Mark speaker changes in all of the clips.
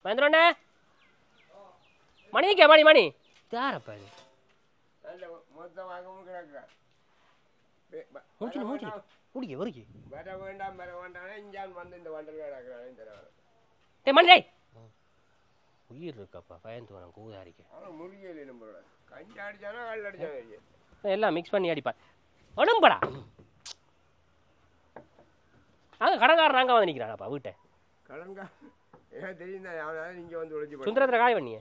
Speaker 1: மந்திரண்ணே மணிக்கே மணி யாரப்பா இது மூச்சு ஊடிக்க வர வேண்டாம் இஞ்சான் வந்து இந்த வண்டல் மணி உயிர் இருக்கப்பா பயந்து வரேன் கூதாரிக்க எல்லாம் மிக்ஸ் பண்ணி அடிப்பா உடம்படா நாங்கள் கடன்காரன் நாங்கள் வந்து நிற்கிறானப்பா வீட்டை சுந்தரத்தில் காய் பண்ணிய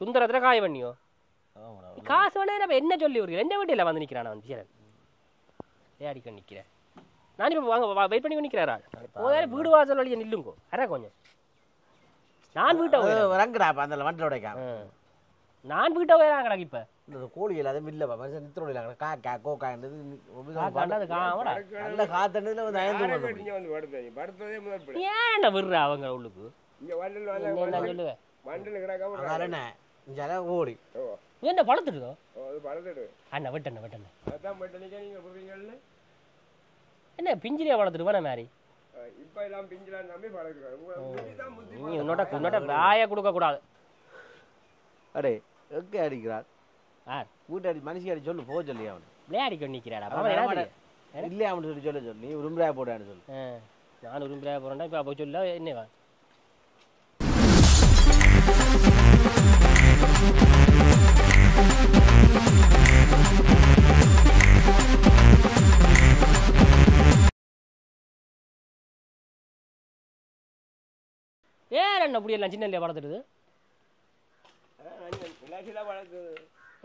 Speaker 1: சுந்தரத்தில் காய் பண்ணியோ காசு வேணா என்ன சொல்லி வருகிறேன் எந்த வீட்டில் வந்து நிற்கிறான் அவன் சீரன் அடிக்க நிற்கிறேன் நான் இப்போ வாங்க வெயிட் பண்ணி நிற்கிறாரா போதே வீடு வாசல் வழியை நில்லுங்கோ அரை கொஞ்சம் நான் வீட்டை
Speaker 2: வரங்கடா அந்த வண்டலோட
Speaker 1: நான் வீட்டை போயிடா கிடக்கு இப்போ
Speaker 2: இந்த கோழிகள் அதை இல்லைப்பா மனுஷன் நித்திரோட காக்கா கோக்காண்டது நல்ல காத்தண்டதுல வந்து
Speaker 1: ஏன்டா விடுற அவங்க உள்ளுக்கு
Speaker 2: சொல்லுவேன் ஓடி
Speaker 1: என்ன பழத்துடுதோ அண்ணா வெட்டண்ண என்ன பிஞ்சிலியா வளர்த்துட்டு வேணா மாதிரி உன்னோட வாய கொடுக்க கூடாது
Speaker 2: அடே எங்கே அடிக்கிறார் வீட்டு அடி மனுஷி அடி சொல்லு போக சொல்லி அவன்
Speaker 1: விளையாடிக்க நிற்கிறாடா
Speaker 2: இல்லையா அவனு சொல்லி சொல்லு நீ உரும்புறாய போடான்னு சொல்லு
Speaker 1: நான் உரும்புறாய போறேன்டா இப்போ போய் சொல்ல என்னவா ஏன் என்ன அப்படி எல்லாம் சின்ன இல்லையா வளர்த்துடுது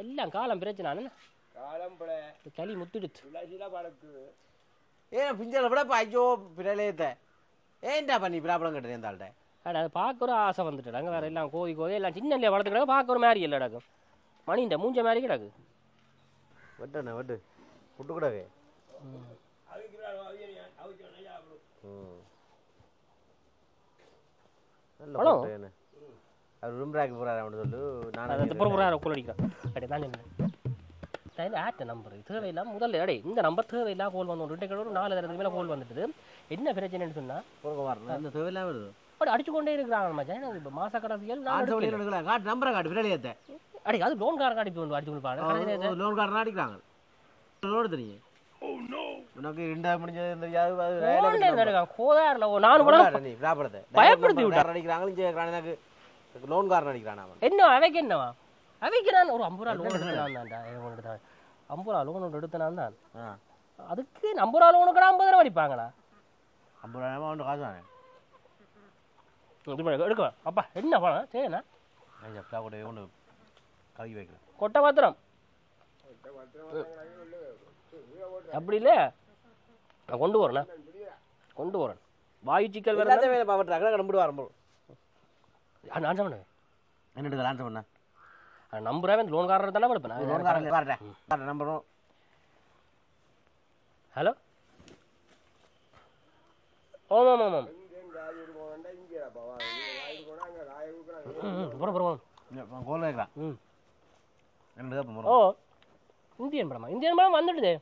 Speaker 1: எல்லாம் காலம் பிரச்சனை களி முத்துடுத்து
Speaker 2: ஏன் பிஞ்சல விட ஐயோ பிரளயத்தை ஏன்டா பண்ணி ப்ராப்ளம் கட்டுறது இந்த ஆள்கிட்ட
Speaker 1: அது பார்க்க ஒரு ஆசை வந்துட்டு அங்கே வேற எல்லாம் கோதி எல்லாம் சின்ன இல்லையா வளர்த்து கிடக்கு பார்க்க ஒரு மாதிரி இல்லை கிடக்கும் மணிண்ட மூஞ்ச மாதிரி கிடக்கு
Speaker 2: வெட்டண்ணே வெட்டு புட்டு கூடவே அவர் ரூம்ராக்கு போறாரு அவனு சொல்லு
Speaker 1: நான் குள்ளடிக்கிறேன் ஆட்ட நம்பர் தேவையில்லாம முதல்ல அடே இந்த நம்பர் தேவையில்லாம கோல் வந்து ஒரு 4 தடவை மேலே கோல் வந்துட்டு என்ன பிரச்சனைன்னு சொன்னா
Speaker 2: தேவையில்லாம வருது
Speaker 1: அப்படி அடிச்சு கொண்டே இருக்கிறாங்க மச்சான் இப்போ மாச கடைசிகள்
Speaker 2: நம்பரை காட்டு விரலியத்தை
Speaker 1: அடி அது லோன் கார்டு அடிப்பு வந்து அடிச்சு கொடுப்பாங்க
Speaker 2: லோன் கார்டு அடிக்கிறாங்க லோன் தெரியும் உனக்கு ரெண்டா முடிஞ்சது தெரியாது
Speaker 1: கோதாரில் நானும் கூட பயப்படுத்தி விட்டார்
Speaker 2: அடிக்கிறாங்க எனக்கு லோன் கார்டு அடிக்கிறான் அவன்
Speaker 1: என்ன அவைக்கு என்னவா அவைக்கு நான் ஒரு 50 ரூபா லோன் எடுத்தான் 50 ரூபா லோன் எடுத்தான் தான் அதுக்கு 50 ரூபா லோனுக்கு 50 ரூபா அடிப்பாங்களா
Speaker 2: 50 ரூபா அவன் காசு வாங்க
Speaker 1: எடுக்க அப்பா என்ன பணம் சரிண்ணா
Speaker 2: கூட ஒன்று கழுவி வைக்கிறேன்
Speaker 1: கொட்டை பாத்திரம் அப்படி இல்லை நான் கொண்டு வரேன் வாயு சிக்கல்
Speaker 2: வேறு நம்பிட்டு வரம்போ
Speaker 1: நான் சொன்னேன்
Speaker 2: என்னட்டு ஆன்சர் பண்ண
Speaker 1: நம்புறேன் லோன் காரர் தானே கொடுப்பேன்
Speaker 2: லோன் காரன் நம்பரும்
Speaker 1: ஹலோ ஆமாம் ஆமாம்
Speaker 2: கோல் கேட்குறான்
Speaker 1: ஓ இந்தியன் படம் வந்துடுது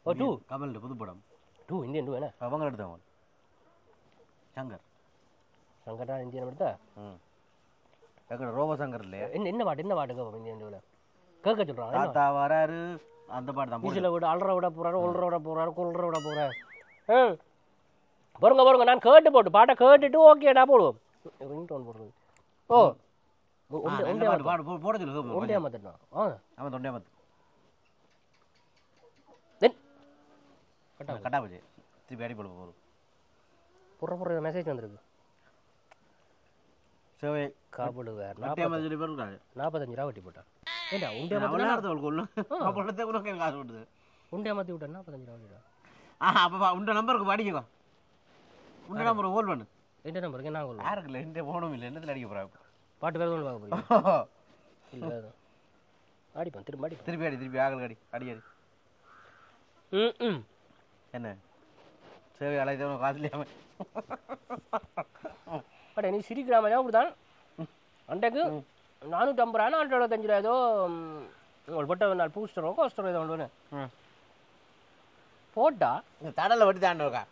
Speaker 1: ஓ 2
Speaker 2: கமல் புது படம்
Speaker 1: 2 இந்தியன் 2 என்ன
Speaker 2: அவங்க எடுத்தவங்க சங்கர்
Speaker 1: தான் இந்தியன் எடுத்தா
Speaker 2: ரோபோ சங்கர் இல்லையா
Speaker 1: என்ன பாட்டு இந்தியன் 2ல கேட்க சொல்றாங்க
Speaker 2: தாத்தா வராரு அந்த பாட்டு தான்
Speaker 1: வீசில் விட அல்ற விட போறாரு உள்ற விட போறாரு கொள்ற விட போறாரு பாருங்க நான் கேட்டு போட்டு பாட்டை கேட்டுட்டு ஓகேடா போடுவோம் ரிங்டோன் போடுறது ஓ
Speaker 2: போட சொல்லு
Speaker 1: ஒண்டியா மாத்திட்டோம்
Speaker 2: அவன் தொண்டியா மாத்து கட்டா போச்சு திருப்பி அடி போட போகிறோம்
Speaker 1: புற மெசேஜ் வந்துருக்கு
Speaker 2: சேவை
Speaker 1: காபடு வேறு
Speaker 2: 45
Speaker 1: ரூபா வட்டி போட்டான் ஏண்டா உண்டியா
Speaker 2: காசு போட்டுது
Speaker 1: உண்டியா மாற்றி விட்டா 45 ரூபா வட்டிடா
Speaker 2: அப்போ உண்ட நம்பருக்கு படிக்கோ உண்ட நம்பர் ஹோல் பண்ணு
Speaker 1: எந்த நம்பருக்கு என்ன ஹோல்
Speaker 2: யாருக்கு இல்லை எந்த போகணும் இல்லை என்னத்தில் அடிக்க போகிறாங்க
Speaker 1: பாட்டு வேறு ஒன்று பார்க்க போகிறீங்க இல்லை அடிப்பான் திருப்பி
Speaker 2: திருப்பி ஆகல் அடி என்ன சேவை அழைத்தவங்க காசு இல்லாமல்
Speaker 1: பட் நீ சிரிக்கிறாம அப்படிதான் அன்றைக்கு 450 ரூபா 475 ரூபா ஏதோ உங்களுக்கு போட்ட நாள் பூஸ்டரோ கோஸ்டரோ ஏதோ ஒன்று போட்டா
Speaker 2: தடலை வட்டி தாண்டோக்கா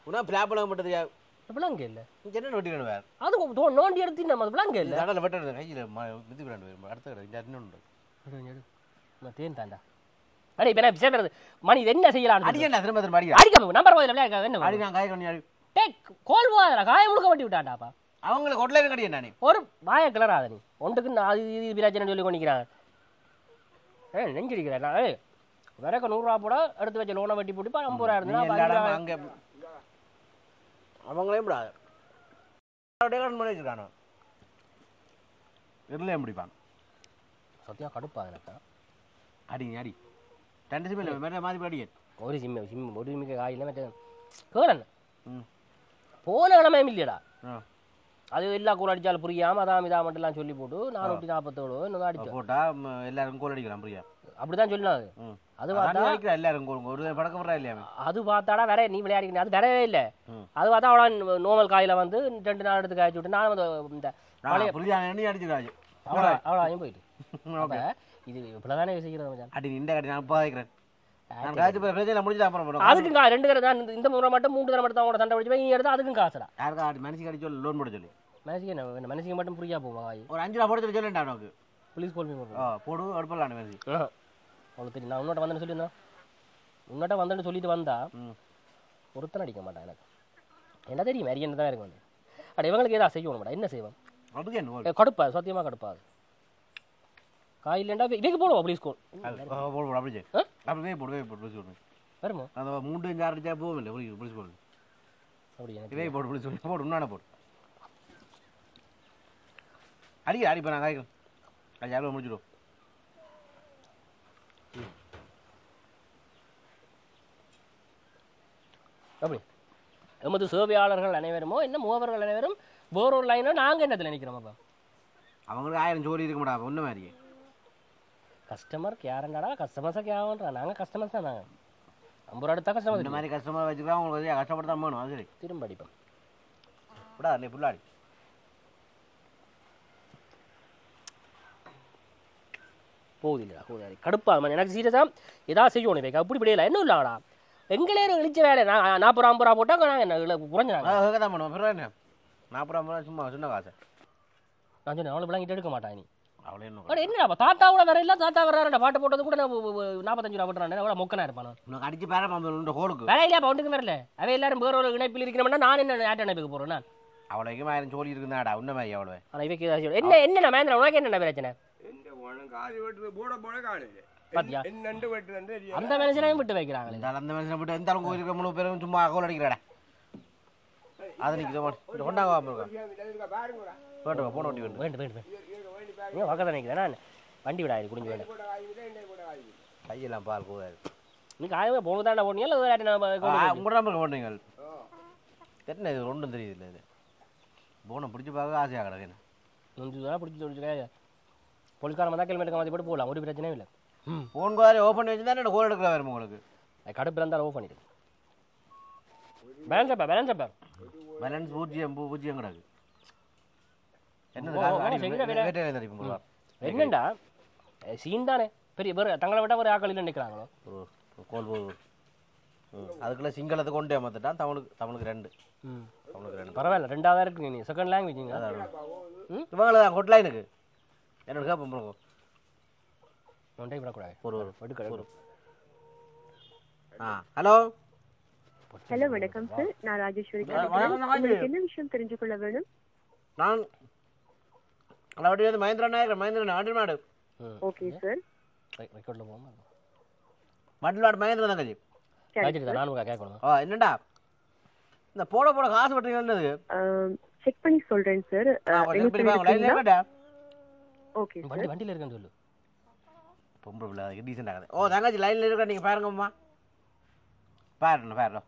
Speaker 2: உனா பிராப்ளம் மட்டும்
Speaker 1: விளங்க இல்ல
Speaker 2: என்ன வெட்டிக்கணும் வேற
Speaker 1: அது நோண்டி எடுத்து நம்ம அது விளங்க இல்ல
Speaker 2: தடல வெட்டறது கையில மிதி விடாண்டு அடுத்த கடை இந்த இன்னொன்று
Speaker 1: நான் தேன் தாண்டா அட இப்ப நான் பேசுறது மணி என்ன செய்யலாம்
Speaker 2: அடிக்க நான் திரும்ப திரும்ப அடிக்க
Speaker 1: அடிக்க நம்பர் போயில என்ன
Speaker 2: அடி நான் காய் பண்ணி அடி
Speaker 1: டேக் கோல் போகாதடா காய முழுக்க வட்டி விட்டாண்டாப்பா
Speaker 2: அவங்கள கொட்லையில கடிய நானே
Speaker 1: ஒரு வாய கிளறாத நீ ஒன்றுக்கு அது இது பிரச்சனை சொல்லி கொண்டிக்கிறாங்க நெஞ்சடிக்கிறேன் நான் விறக்க 100 ரூபா போட எடுத்து வச்ச லோனை வட்டி போட்டு 50 ரூபா இருந்தா
Speaker 2: அங்க அவங்களே விடாது வச்சிருக்கானோ இருளே முடிப்பான்
Speaker 1: சத்தியா கடுப்பா எனக்கா
Speaker 2: அடி அடி 2 சிம் இல்லை மேலே மாதிரி அடிக்க
Speaker 1: ஒரு சிம்மிக்க காயில் கேளன் போன கிழமையும் இல்லையடா அது எல்லா கூல் அடிச்சாலும் புரியாம அதான் இதா மட்டும் சொல்லி போட்டு 447 இன்னும் அடிச்சோம்
Speaker 2: போட்டா எல்லாரும் கோல் அடிக்கலாம் புரியா
Speaker 1: அப்படிதான் சொன்னாங்க அது பார்த்தா
Speaker 2: எல்லாரும் ஒரு படக்க வர்றா இல்லையா
Speaker 1: அது பார்த்தாடா வேற நீ விளையாடிக்க அது வரவே இல்லை அது பார்த்தா அவளா நோமல் காயில வந்து 2 நாள் எடுத்து காய்ச்சி விட்டு நான் இந்த
Speaker 2: நீ அடிச்சுக்காது
Speaker 1: அவ்வளோ போயிட்டு இது இப்படிதானே செய்யறது
Speaker 2: அடி இந்த கட்டி நான் பாதிக்கிறேன் நான் காய்ச்சி பிரச்சனை முடிஞ்சு அப்புறம்
Speaker 1: அதுக்கும் 2 தடவை தான் இந்த முறை மட்டும் 3 தடவை மட்டும் தான் உங்களோட சண்டை பிடிச்சு நீ எடுத்து அதுக்கும் காசுடா
Speaker 2: யாருக்கா மனுஷிக்கு அடிச்சு சொல்லி லோன் போட சொல்லி
Speaker 1: மனுஷிக்கு என்ன மனுஷிக்கு மட்டும் புரியா போவா
Speaker 2: ஒரு 5 ரூபா போட சொல்லி சொல்லேன்டா உனக்கு
Speaker 1: ப்ளீஸ் கால் மீ
Speaker 2: போடு அடுப்பலான்னு மனுஷி
Speaker 1: அவனுக்கு தெரியும் நான் உன்னோட்ட வந்தேன்னு சொல்லியிருந்தேன் உன்னோட்ட வந்தேன்னு சொல்லிட்டு வந்தா ஒருத்தன் அடிக்க மாட்டான் எனக்கு என்ன தெரியும் மாதிரி என்ன தான் இருக்கு வந்து அட இவங்களுக்கு ஏதாவது செய்யணும் மேடம் என்ன செய்வோம்
Speaker 2: அதுக்கு என்ன
Speaker 1: கடுப்பா சத்தியமாக கடுப்பாது காயில்லேண்டா இதுக்கு போடுவோம் ப்ளீஸ் கோல்
Speaker 2: போடு அப்படி அப்படியே போடு ப்ளீஸ் போடு
Speaker 1: வருமோ
Speaker 2: அந்த 3 5 6 அடிச்சா போகும் இல்லை ப்ளீஸ் போடு
Speaker 1: அப்படி எனக்கு
Speaker 2: இதே போடு ப்ளீஸ் போடு உன்னான போடு அடிப்பா நான் காய்க்கிறேன் அது யாரும் முடிச்சிடும்
Speaker 1: அப்படி எமது சேவையாளர்கள் அனைவருமோ என்ன மூவர்கள் அனைவரும் வேற ஒரு லைனோ நாங்கள் என்னத்தில் நினைக்கிறோம் அப்போ
Speaker 2: அவங்களுக்கு 1000 ஜோலி இருக்க மாட்டாங்க ஒன்று மாதிரி
Speaker 1: கஸ்டமர் கேரண்டாடா கஸ்டமர்ஸாக கேவன்றா நாங்கள் கஸ்டமர்ஸ் தான் நாங்கள் 50 ரூபா எடுத்தா கஸ்டமர்
Speaker 2: இந்த மாதிரி கஸ்டமர் வச்சுக்கலாம் உங்களுக்கு கஷ்டப்பட்டு தான் வேணும் அது சரி
Speaker 1: திரும்ப அடிப்போம்
Speaker 2: விடா நீ புள்ளாடி
Speaker 1: போகுது இல்லைடா போகுது கடுப்பா மாதிரி எனக்கு சீரியஸாக ஏதாவது செய்யணும் வைக்க அப்படி இப்படி இல்லை என்ன இல்லைடா எங்களே இழிச்ச வேலை நான் 40 50 ரூபா போட்டால் நாங்கள் என்ன குறைஞ்சாங்க
Speaker 2: தான் பண்ணுவோம் பிறகு என்ன 40 50 ரூபா சும்மா சின்ன காசு
Speaker 1: நான் சொன்னேன் அவ்வளோ விளங்கிட்டு எடுக்க மாட்டான் நீ
Speaker 2: அவ்வளோ என்ன
Speaker 1: அட என்னடா தாத்தா கூட வேற இல்லை தாத்தா வர்றாருடா பாட்டு போட்டது கூட 45 ரூபா போட்டுறான் அவ்வளோ மொக்கனா இருப்பான்
Speaker 2: உனக்கு அடிச்சு பேர இந்த ஹோலுக்கு
Speaker 1: வேலை இல்லையா பவுண்டுக்கு வரல அவன் எல்லாரும் வேற ஒரு இணைப்பில் இருக்கிறோம்னா நான் என்ன ஆட்ட இணைப்புக்கு போகிறேன் நான்
Speaker 2: அவ்வளோக்கு 1000 ஜோலி இருக்குதாடா உன்ன மாதிரி அவ்வளோ
Speaker 1: ஆனால் இவைக்கு என்ன என்ன மகேந்திரன் உனக்கு என்ன பிரச்சனை அந்த மனுஷனையும் விட்டு வைக்கிறாங்களே
Speaker 2: அந்த மனுஷனை விட்டு எந்த அளவுக்கு இருக்க 3 பேரும் சும்மா கோல் அடிக்கிறாடா அது நிற்கிது கொண்டாங்க போன வண்டி
Speaker 1: வேண்டும் ஏன் பக்கத்தில் நிற்கிறேன் நான் வண்டி விடாது குடிஞ்சு வேணும்
Speaker 2: கையெல்லாம் பால் கூடாது
Speaker 1: நீங்க ஆயவே போன தாண்டா போனீங்களா
Speaker 2: உங்களோட நம்பருக்கு போனீங்க என்ன இது ஒன்றும் தெரியுது இல்லை இது போனை பிடிச்சி பார்க்க ஆசையாக கிடக்கு
Speaker 1: என்ன பிடிச்சி சொல்லிச்சு போலீஸ்காரன் தான் கிலோமீட்டர் மாதிரி போட்டு போகலாம் ஒரு பிரச்சனையும் இல்லை
Speaker 2: ஃபோன் கோரி ஓப்பன் வச்சு தான் கோல் எடுக்கிற வரும் உங்களுக்கு
Speaker 1: கடுப்பில் இருந்தாலும் ஓப்பன் பண்ணிட்டு பேலன்ஸ்
Speaker 2: பேலன்ஸ் பூஜ்ஜியம் கிடக்கு
Speaker 1: என்னண்டா சீன் தானே பெரிய பேர் தங்களை விட ஒரு ஆக்களில் நிற்கிறாங்களோ
Speaker 2: கோல் போகுது அதுக்குள்ள சிங்களத்தை கொண்டு ஏமாத்துட்டான் தமிழுக்கு 2 தமிழுக்கு 2
Speaker 1: பரவாயில்ல 2ஆவதா இருக்கு நீ செகண்ட் லாங்குவேஜ்
Speaker 2: இவங்கள தான் ஹொட்லைனுக்கு என்னோட கேட்போம் ப்ரோ
Speaker 1: ஒன்றை விடக்கூடாது
Speaker 2: ஒரு ஹலோ
Speaker 3: ஹலோ வணக்கம் சார் நான் ராஜேஸ்வரி உங்களுக்கு என்ன விஷயம் தெரிஞ்சுக்கொள்ள வேணும்
Speaker 2: நான் அதாவது Mahendran order madam
Speaker 3: okay sir
Speaker 1: ரெக்கார்ட்ல போமா
Speaker 2: மட்லாட் மகேந்திரன் தங்கச்சி
Speaker 1: நானும் கேட்கணும்
Speaker 2: என்னடா இந்த போட காசு பண்றீங்க
Speaker 3: செக் பண்ணி சொல்றேன் சார் ஓகே சார்
Speaker 1: வண்டியில இருக்கேன்னு சொல்லு
Speaker 2: பொம்பளை பிள்ளை டீசென்ட் ஆகுது தங்கச்சி லைன்ல இருக்க நீங்க பாருங்கம்மா பாருங்க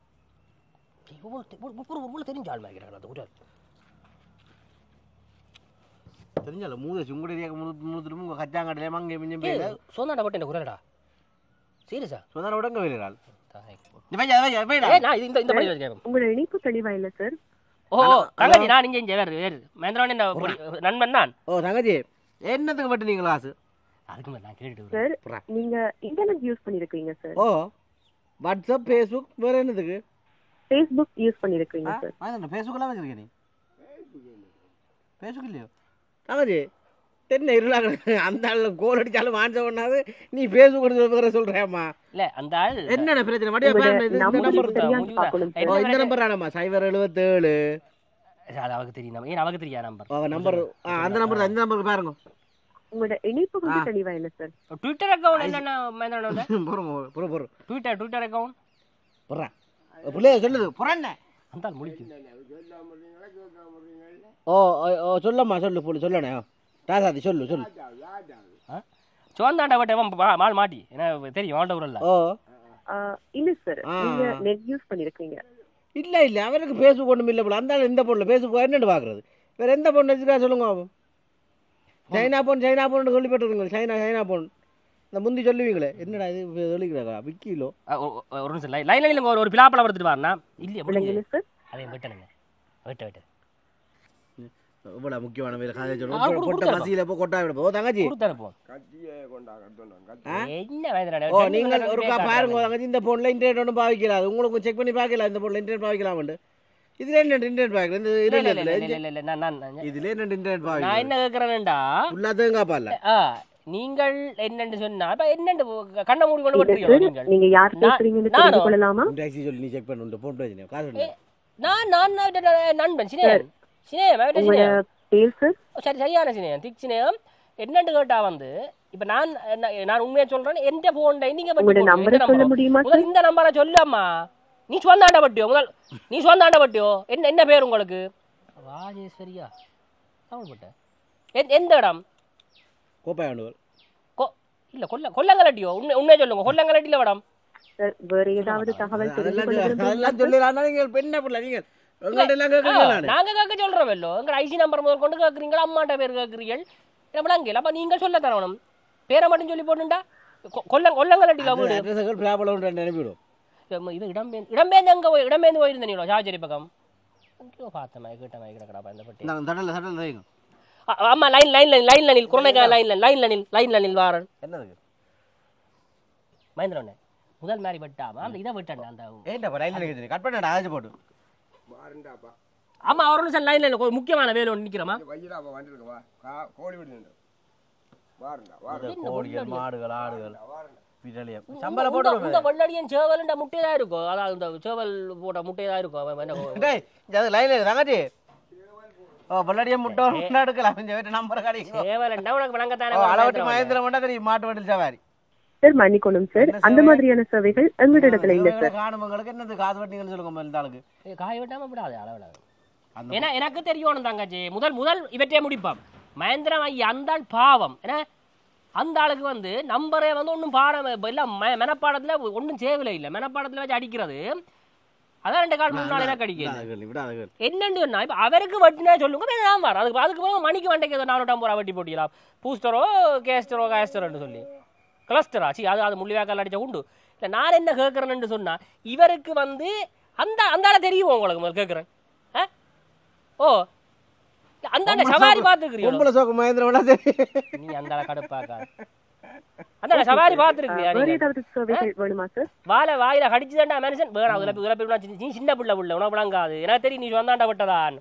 Speaker 1: தெரிஞ்ச ஆள் மாதிரி
Speaker 2: தெரிஞ்சல மூதேசி உங்களுடைய மூணு கச்சாங்கடலே மங்க மிஞ்சம் பேரு
Speaker 1: சொன்னாடா பட்டு என்ன குரலடா சீரியஸா
Speaker 2: சொன்னாட விடங்க வேறால்
Speaker 3: உங்களோட இணைப்பு தெளிவா இல்ல சார்
Speaker 1: தங்கச்சி நான் இங்க வேறு மகேந்திரன் என்ன நண்பன் தான்
Speaker 2: தங்கச்சி என்னத்துக்கு பட்டு நீங்க காசு
Speaker 1: அதுக்கு நான் கேட்டுட்டு
Speaker 3: சார் நீங்க இன்டர்நெட் யூஸ் பண்ணிருக்கீங்க சார்
Speaker 2: வாட்ஸ்அப் ஃபேஸ்புக் வேற என்னதுக்கு
Speaker 3: Facebook யூஸ் பண்ணிருக்கீங்க சார்.
Speaker 2: ஃபேஸ்புக்கெல்லாம் வச்சிருக்கேன் நீ ஃபேஸ்புக் இல்லையோ தங்கச்சி தென்ன இருளாங்க அந்த ஆள் கோல் அடிச்சாலும் வாங்க ஒண்ணாது நீ ஃபேஸ்புக் சொல்றேம்மா
Speaker 1: இல்ல அந்த ஆள்
Speaker 2: என்னென்ன பிரச்சனை மடியா பாருங்க இந்த நம்பர் இந்த நம்பர் ஆனம்மா 077
Speaker 1: அது அவருக்கு தெரியும் ஏன் அவருக்கு தெரியா நம்பர்
Speaker 2: நம்பர் அந்த நம்பர் அந்த நம்பருக்கு பாருங்க
Speaker 3: உங்களோட இணைப்பு கொஞ்சம் தெளிவா இல்ல சார்.
Speaker 1: ட்விட்டர் அக்கவுண்ட் என்னன்னா மேனோட
Speaker 2: போறோம்
Speaker 1: ட்விட்டர் அக்கவுண்ட்
Speaker 2: போறா புள்ளைய சொல்லுது புறண்ணே
Speaker 1: அந்த ஆள் முடிக்குது.
Speaker 2: ஓ சொல்லம்மா சொல்லு சொல்லணே ராசாதி சொல்லு
Speaker 1: சோந்தாண்ட வட்ட மால் மாட்டி என்ன தெரியும் ஆண்ட ஊர்ல.
Speaker 2: ஓ
Speaker 3: இல்ல சார் நீங்க நெட் யூஸ் பண்ணிருக்கீங்க.
Speaker 2: இல்ல அவருக்கு ஃபேஸ்புக் ஒண்ணும் இல்ல போல அந்த இந்த பொண்ணு ஃபேஸ்புக் என்னன்னு பாக்குறது வேற எந்த பொண்ணு வச்சுக்கா சொல்லுங்க சைனா போன் சொல்லிப்பட்டுருங்க சைனா போன் இந்த முந்தி சொல்லுவீங்களே என்னடா இது சொல்லிக்கிறாங்க விக்கிலோ
Speaker 1: ஒரு நிமிஷம் லைன்ல ஒரு பிலாப்பழம் எடுத்துட்டு வரனா இல்லையா
Speaker 3: சார்
Speaker 1: அதே வெட்டணுங்க வெட்ட
Speaker 2: இவ்வளவு முக்கியமான வேலை காலேஜ் சொல்லுங்க கொட்ட மசியில போ கொட்டா விட போ தங்கச்சி
Speaker 1: கொடுத்தானே போ
Speaker 4: கட்டியே கொண்டாங்க
Speaker 1: என்ன வேதனை
Speaker 2: ஓ நீங்கள் ஒருக்கா பாருங்க தங்கச்சி இந்த போன்ல இன்டர்நெட் ஒன்றும் பாவிக்கலாம் உங்களுக்கு செக் பண்ணி பார்க்கலாம் இந்த போன்ல இன்டர்நெட் பாவிக்கலாம் இதுல என்ன இன்டர்நெட் பாக்கல இந்த
Speaker 1: இல்ல நான்
Speaker 2: இதுல என்ன இன்டர்நெட் பாவிக்கலாம்
Speaker 1: நான் என்ன கேக்குறேன்டா
Speaker 2: உள்ளாதங்க பால்ல
Speaker 1: நீங்கள் என்னன்னு சொன்னா இப்ப என்னன்னு கண்ணை மூடி கொண்டு போறீங்க நீங்கள்
Speaker 3: நீங்க யார் பேசுறீங்கன்னு தெரிந்து கொள்ளலாமா
Speaker 2: டாக்ஸி சொல்லி நீ செக் பண்ணு போன் பிரச்சனை காசு
Speaker 1: நான் நண்பன் சினேன் சரியான சினேன் திக் சினேகம் என்னன்னு கேட்டா இப்ப நான் உண்மையா சொல்றேன் எந்த போன்ல நீங்க இந்த நம்பரை சொல்லாமா நீ சொந்தாண்ட பட்டியோ முதல் நீ சொந்தாண்ட பட்டியோ என்ன பேர் உங்களுக்கு ராஜேஸ்வரியா எந்த இடம்
Speaker 2: கோப்பாயாண்டுவல்
Speaker 1: இல்ல கொல்லங்கலட்டியோ உண்மையா சொல்லுங்க கொல்லங்கலட்டில இடம்
Speaker 3: வேற ஏதாவது தகவல்
Speaker 1: நாங்க கேட்க சொல்றோம்ல எங்க ஐசி நம்பர் முதல் கொண்டு கேக்குறீங்களா அம்மாட்ட பேர் கேக்குறீங்க விளங்கல அப்ப நீங்க சொல்ல தரணும் பேரை மட்டும் சொல்லி போட்டுண்டா கொல்லங்கலட்டில வீடு இது இடம்பேந்து அங்க இடம்பேந்து போயிருந்தீங்களோ சாச்சரி பக்கம் பார்த்தமா கேட்டமா கிடக்கடா இந்த பட்டி ஆமா லைன்ல நில் குரணைக்கா லைன்ல நில் வாரன்
Speaker 2: என்னது
Speaker 1: மகேந்திரனே முதல் மாதிரி வெட்டாம அந்த இதை வெட்டண்டா அந்த
Speaker 2: ஏன்டா லைன்ல நிக்குது கட் பண்ணடா ஆஜ் போடு
Speaker 4: வாரண்டாப்பா
Speaker 1: ஆமா ஒரு நிமிஷம் லைன்ல ஒரு முக்கியமான வேலை ஒன்று நிக்கிறோமா
Speaker 4: வையிராப்பா வண்டிருக்கு வா கோழி விடுங்க வாரண்டா
Speaker 2: கோழிகள் மாடுகள் ஆடுகள் பிடலியம் சம்பள போடு
Speaker 1: இந்த வள்ளடியன் சேவல்ன்ற முட்டையா இருக்கும் அதாவது இந்த சேவல் போட்ட முட்டையா இருக்கும் என்ன
Speaker 2: டேய் இது லைன்ல தங்கச்சி வள்ளடியம் முட்டை எடுக்கலாம் இந்த வேற நம்பர் காடிங்க
Speaker 1: சேவல்ண்டா உனக்கு விளங்கத்தானே
Speaker 2: அளவட்டி மகேந்திரம் மட்டும் தெரியும் மாட்டு வண்டில் சவாரி
Speaker 3: சார் மன்னிக்கணும் சார் அந்த மாதிரியான சேவைகள் எங்க இடத்துல இல்ல சார்
Speaker 2: காணுமங்களுக்கு என்னது காது வெட்டிங்கன்னு சொல்லுங்க இந்த ஆளுக்கு
Speaker 1: காய் வெட்டாம விடாது அளவுல ஏன்னா எனக்கு தெரியணும் தங்கச்சி முதல் இவற்றையே முடிப்பான் மகேந்திரம் ஐயா அந்த ஆள் பாவம் ஏன்னா அந்த ஆளுக்கு நம்பரே ஒன்றும் பாடம் எல்லாம் மெனப்பாடத்துல ஒன்றும் சேவலை இல்லை மெனப்பாடத்துல வச்சு அடிக்கிறது அதான் 2 கால் 3 நாள் எனக்கு அடிக்கிறது என்னன்னு சொன்னா இப்ப அவருக்கு வட்டினா சொல்லுங்க நான் வர அதுக்கு மணிக்கு வண்டைக்கு 450 ரூபா வட்டி போட்டிக்கலாம் பூஸ்டரோ கேஸ்டரோன்னு சொல்லி கிளஸ்டரா அது முள்ளிவாக்கால் அடிச்ச உண்டு இல்லை நான் என்ன கேட்கறேன்னு சொன்னா இவருக்கு அந்த ஆளை தெரியும் உங்களுக்கு கேட்கறேன் ஓ அந்த சவாரி பார்த்துருக்கீங்க நீ அந்த கடுப்பாக்கா அந்த சவாரி பார்த்துருக்கீங்க வாயில கடிச்சுதாண்டா மனுஷன் வேற நீ சின்ன பிள்ளை உள்ள உனக்கு விளங்காது எனக்கு தெரியும் நீ சொந்தாண்ட விட்டதான்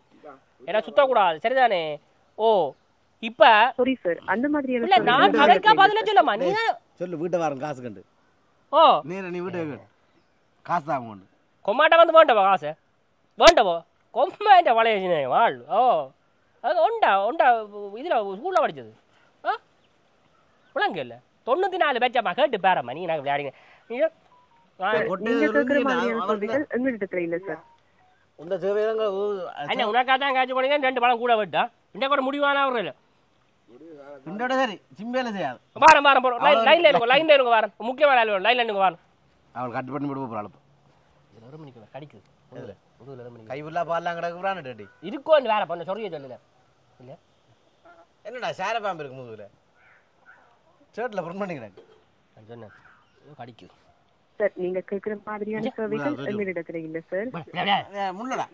Speaker 1: ஏன்னா சுத்தக்கூடாது சரிதானே ஓ இப்ப
Speaker 3: அந்த மாதிரி
Speaker 1: இல்ல நான் கதைக்கா பதில சொல்லமா நீ
Speaker 2: சொல்லு வீட்டை வாரம் காசு கண்டு
Speaker 1: ஓ
Speaker 2: நீ வீட்டு காசு தான் கொண்டு
Speaker 1: கொம்மாட்ட வேண்டவோ காசு வேண்டவோ கொம்மாட்ட வளைய வாழ் ஓ அது ஒண்டா இதுல ஸ்கூல்ல படிச்சது விளங்க இல்ல 94 பேச்சம்மா கேட்டு பேரம்மா நீ எனக்கு விளையாடுங்க உனக்கா தான் காய்ச்சி போனீங்க 2 பழம் கூட விட்டா இந்த கூட முடிவான அவர் இல்லை
Speaker 2: சரி சிம்பேல செய்யாது
Speaker 1: வாரம் போறோம் லைன்ல இருங்க வாரம் முக்கியமான லைன்ல இருங்க வாரம்
Speaker 2: அவள் கட் பண்ணி விடுவோம் போறாள்
Speaker 1: கடிக்குது
Speaker 2: கைவுள்ளா பால்லாம் கிடக்குறான்னு டேடி
Speaker 1: இருக்கோன்னு வேற பண்ண சொல்லிய சொல்லல இல்ல
Speaker 2: என்னடா சேர பாம்பு இருக்கு முதுகுல ஷர்ட்ல பிரிண்ட் பண்ணிக்கிறாங்க
Speaker 1: நான் சொன்னேன் கடிக்குது
Speaker 3: சார் நீங்க கேக்குற மாதிரியான சேவைகள் எங்களிடத்துல இல்ல சார்
Speaker 2: முள்ளடா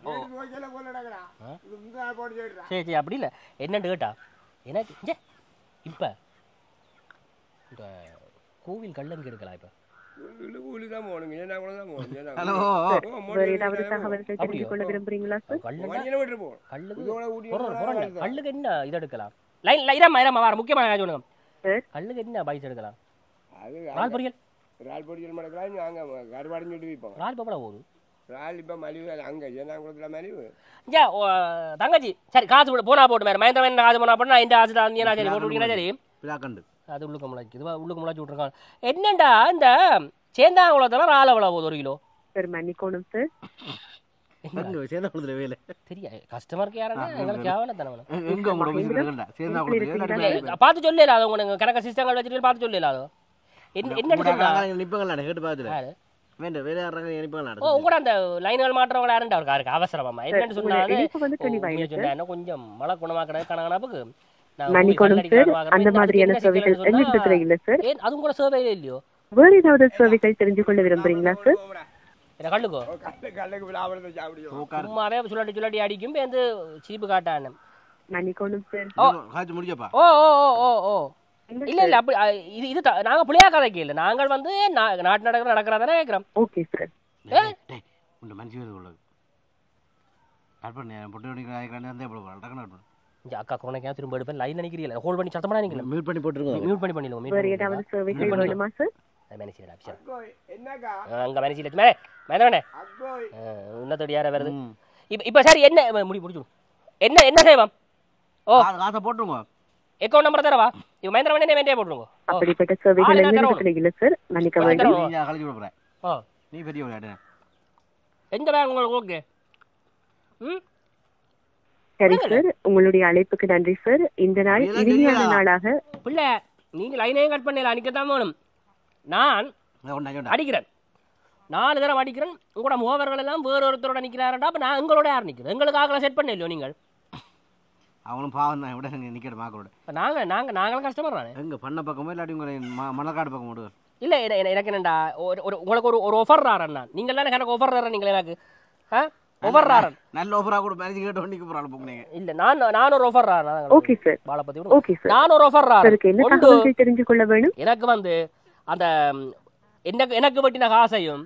Speaker 1: சரி அப்படி இல்ல என்னன்னு கேட்டா எனக்கு இப்ப இந்த கோவில் கள்ளங்க எடுக்கலாம் இப்ப
Speaker 4: கூலி தான் போகணுங்க ஏன்னா கூட தான் போகணும்
Speaker 2: ஹலோ
Speaker 3: வேறு ஏதாவது தகவல்கள் தெரிந்து கொள்ள விரும்புறீங்களா சார்?
Speaker 4: மணியனை விட்டு போகணும்
Speaker 1: கல்லுக்கு என்ன இது எடுக்கலாம்? லைன் இரமா வர முக்கியமான சொல்லுங்க.
Speaker 3: சார்
Speaker 1: கல்லுக்கு என்ன பைஸ் எடுக்கலாம்?
Speaker 4: அது
Speaker 1: இறால் பொரியல்
Speaker 4: மடக்கலாம் நாங்கள் கருவாடு சொல்லி வைப்போம்.
Speaker 1: இறால் இப்போ போகுது.
Speaker 4: இறால் இப்போ மலிவு அங்கே ஏன்னாங்குளத்தில் மலிவு.
Speaker 1: தங்கச்சி சரி காசு போனா போட்டு மேடம் மயந்திரம் காசு போனா போட்டு நான் இந்த ஆசை தான் சரி போட்டு விட்டீங்கன்னா சரி
Speaker 2: பிளாக்கண்டு
Speaker 1: அது உள்ளுக்கு முளைக்கு இது உள்ளுக்கு முளைச்சி விட்ருக்காங்க. என்னண்டா இந்த சேந்தாங்குளத்தெல்லாம் இறால் எவ்வளோ போகுது 1 கிலோ?
Speaker 3: சார் மன்னிக்கணும் சார்.
Speaker 2: சேந்தாங்குளத்துல வேலை
Speaker 1: தெரியா கஸ்டமருக்கு யாருன்னா எங்களுக்கு கேவலம் தானே
Speaker 2: எங்க உங்களோட சேந்தாங்குளத்துல
Speaker 1: பார்த்து சொல்லல அது உங்களுக்கு கணக்கு சிஸ்டங்கள் வச்சுட்டு பார்த்து சொல்லல அது என்ன
Speaker 2: நிப்பங்களா கேட்டு பாத்துட்டு வேண்டாம் வேற யாராங்க நிப்பங்களா
Speaker 1: ஓ உங்களோட அந்த லைன்கள் மாற்றவங்க யாருண்டா இருக்கு அவசரமா என்னன்னு சொன்னா கொஞ்சம் மழை குணமாக்குறது கணக்கணப்புக்கு
Speaker 3: மன்னிக்கணும் சார். அந்த மாதிரியான சேவைகள் எங்கிட்ட இல்ல சார்.
Speaker 1: அதுவும் கூட சேவையில இல்லையோ?
Speaker 3: வேறு ஏதாவது சேவைகள் தெரிஞ்சு கொள்ள விரும்புறீங்களா சார்?
Speaker 1: கல்லுக்கோ
Speaker 4: கல்லுக்கு
Speaker 1: சும்மாவே சுழட்டி அடிக்கும் வந்து சீப்பு காட்டான.
Speaker 3: மன்னிக்கணும் சார்.
Speaker 2: காய்ச்சி முடிச்சப்பா
Speaker 1: ஓ ஓ ஓ ஓ இல்ல இல்ல அப்படி இது நாங்க புளியா கதைக்கு இல்ல நாங்கள் வந்து நாட்டு நடக்கிறதானே கேட்கிறோம்.
Speaker 3: Okay sir.
Speaker 2: உண்ட மனசு வேறு உள்ளது பொட்டு
Speaker 1: அக்கா கொனைக்கா திரும்ப எடுப்பேன் லைன் நினைக்கிறீங்களா ஹோல்ட் பண்ணி சத்தமா நினைக்கிறேன்
Speaker 2: மியூட் பண்ணி போட்டுருங்க
Speaker 1: மியூட் பண்ணி பண்ணிடுவோம்
Speaker 3: வேறு ஏதாவது சேவைகள் வேணுமா சார்?
Speaker 1: மேனேஜர் ஆஃபீஸர்
Speaker 4: என்னக்கா
Speaker 1: அங்க மேனேஜர் மேதானே உன்னத்தோட யார வருது இப்ப சரி என்ன முடிச்சு என்ன என்ன செய்வோம்? ஓ
Speaker 2: காசை போட்டுருங்க
Speaker 1: அக்கவுண்ட் நம்பர் தரவா இவ மகேந்திர வேணே வேண்டிய போட்டுருங்க.
Speaker 3: அப்படிப்பட்ட சேவைகள் எங்கிட்ட இல்ல சார். மன்னிக்க வேண்டும்.
Speaker 2: நீ கலக்கி விடுறேன். ஓ நீ பெரிய விளையாடு
Speaker 1: எங்க பேங்க் உங்களுக்கு ஓகே?
Speaker 3: சரி சார் உங்களுடைய அழைப்புக்கு நன்றி சார். இந்த நாள் இனிமையான நாளாக
Speaker 1: பிள்ளை நீங்க லைனையும் கட் பண்ணல அன்னைக்குதான் வேணும். நான் அடிக்கிறேன் 4 தடவை அடிக்கிறேன். உங்களோட முகவர்கள் எல்லாம் வேற ஒருத்தரோட நிக்கிறாருடா. அப்ப நான் உங்களோட யார் நிக்கிறேன்? எங்களுக்கு ஆக்களை செட் பண்ண இல்லையோ நீங்கள்?
Speaker 2: அவங்களும் பாவம் தான் விட நிக்கிற மாக்களோட
Speaker 1: நாங்களும் கஸ்டமர் தானே.
Speaker 2: எங்க பண்ண பக்கமோ இல்லாட்டி உங்களை மணக்காடு பக்கம் விடுவார்.
Speaker 1: இல்ல எனக்கு என்னண்டா உங்களுக்கு ஒரு ஆஃபர் ராரன் நான் நீங்கள் எல்லாம் எனக்கு ஆஃபர் ராரன் நீங்கள் எனக்கு ஆஃபர் ராரன்
Speaker 2: நல்ல ஆஃபரா கூட மேனேஜ் கேட்டு வண்டிக்கு போறாங்க போங்க.
Speaker 1: இல்ல நான் ஒரு ஆஃபர் ராரன்.
Speaker 3: Okay sir.
Speaker 1: Balapathi
Speaker 3: okay sir.
Speaker 1: நான் ஒரு ஆஃபர் ராரன்.
Speaker 3: என்ன தகவல்கள் தெரிஞ்சு கொள்ள வேணும்?
Speaker 1: எனக்கு வந்து அந்த எனக்கு வெட்டின காசையும்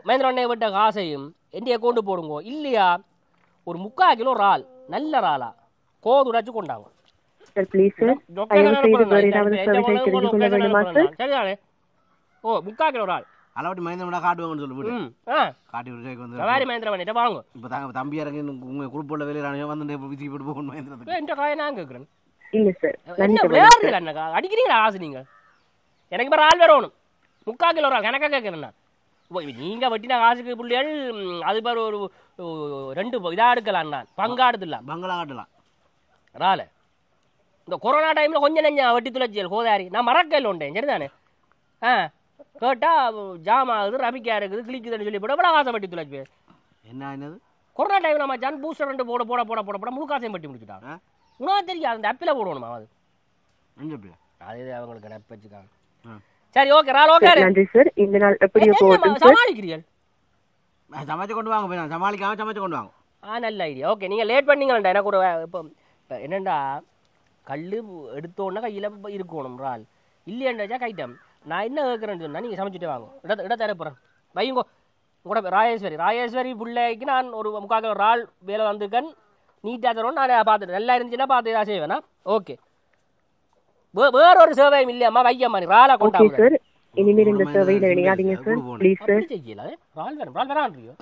Speaker 1: மகேந்திர அண்ணே வெட்ட காசையும் எந்த அக்கௌண்ட் போடுங்க இல்லையா ஒரு 3/4 கிலோ இறால் நல்ல இறாலா கோதுடாச்சு கொண்டாங்க
Speaker 3: சார். ப்ளீஸ் சார் தயவு செய்து வேறு ஏதாவது சேவைகள் தெரிஞ்சு கொள்ள வேண்டுமா சார்?
Speaker 1: சரிதானே? 3/4 கிலோ இறால்
Speaker 2: அளவட்டி மகேந்திரா காட்டுவாங்கன்னு சொல்லி விட்டு காட்டி விட்டு வந்து
Speaker 1: சவாரி மகேந்திர பண்ணிட்டு வாங்க.
Speaker 2: இப்போ தாங்க தம்பி இறங்கி உங்க குரூப்போட வெளியே வந்து விசி போட்டு போகணும் மகேந்திரா.
Speaker 1: என்ற காயை நான் கேட்குறேன்.
Speaker 3: இல்ல சார்
Speaker 1: என்ன விளையாடுறீங்க அண்ணக்கா அடிக்கிறீங்களா காசு நீங்கள்? எனக்கு இப்போ இறால் வேணும் 3/4 கிலோ இறால் கணக்காக கேட்குறேன் நான். நீங்க வெட்டின காசுக்கு பிள்ளைகள் அது பேர் ஒரு 2 இதா எடுக்கலாம் நான் பங்கா எடுத்துடலாம்
Speaker 2: பங்களா காட்டலாம்
Speaker 1: இறால. இந்த கொரோனா டைம்ல கொஞ்சம் நெஞ்சம் வெட்டி துளைச்சியல் கோதாரி நான் மறக்கல உண்டேன் சரிதானே? கேட்டா ஜாம் ஆகுது ரபிக்கா இருக்குது கிளிக்குதுன்னு சொல்லி போட எவ்வளோ காசை வெட்டி துளைச்சு
Speaker 2: என்ன என்னது
Speaker 1: கொரோனா டைம்ல மச்சான் பூஸ்டர் 2 போட போட போட போட போட முழு காசையும் வெட்டி முடிச்சுட்டாங்க. உனக்கு தெரியாது அந்த அப்பில் போடணுமா அது அவங்களுக்கு நெப் வச்சுக்காங்க. சரி ஓகே இறால் ஓகே
Speaker 3: நன்றி சார். இந்த நாள் எப்படியோ போகட்டும் சார்.
Speaker 1: சமாளிக்கிறீர்கள்
Speaker 2: சமைச்சு கொண்டு வாங்க சமாளிக்காம சமைச்சு கொண்டு வாங்க.
Speaker 1: நல்ல ஐடியா. ஓகே நீங்கள் லேட் பண்ணீங்கள்டா எனக்கு ஒரு இப்போ என்னண்டா கல் எடுத்தோன்னா கையில் இருக்கணும் இறால் இல்லையாண்டாச்சா கைட்டம் நான் என்ன கேட்குறேன்னு சொன்னால் நீங்கள் சமைச்சிட்டு வாங்க இட தரப்போகிறேன் வையுங்கோ உங்களோட ராஜேஸ்வரி பிள்ளைக்கு நான் ஒரு 3/4 கிலோ இறால் வேலை வந்திருக்கேன் நீட்டாக தரணும் நான் பார்த்துட்டு நல்லா இருந்துச்சுன்னா பார்த்து இதாக செய்வேண்ணா. ஓகே வேற ஒரு சேவையும் இல்லையம்மா வையம்மா நீ இறாலை கொண்டாங்க.
Speaker 3: இனிமேல் இந்த சேவையில் இணையாதீங்க சார் ப்ளீஸ் சார்.
Speaker 1: செய்யல இறால் வேணும் இறால் வேணான்றியோ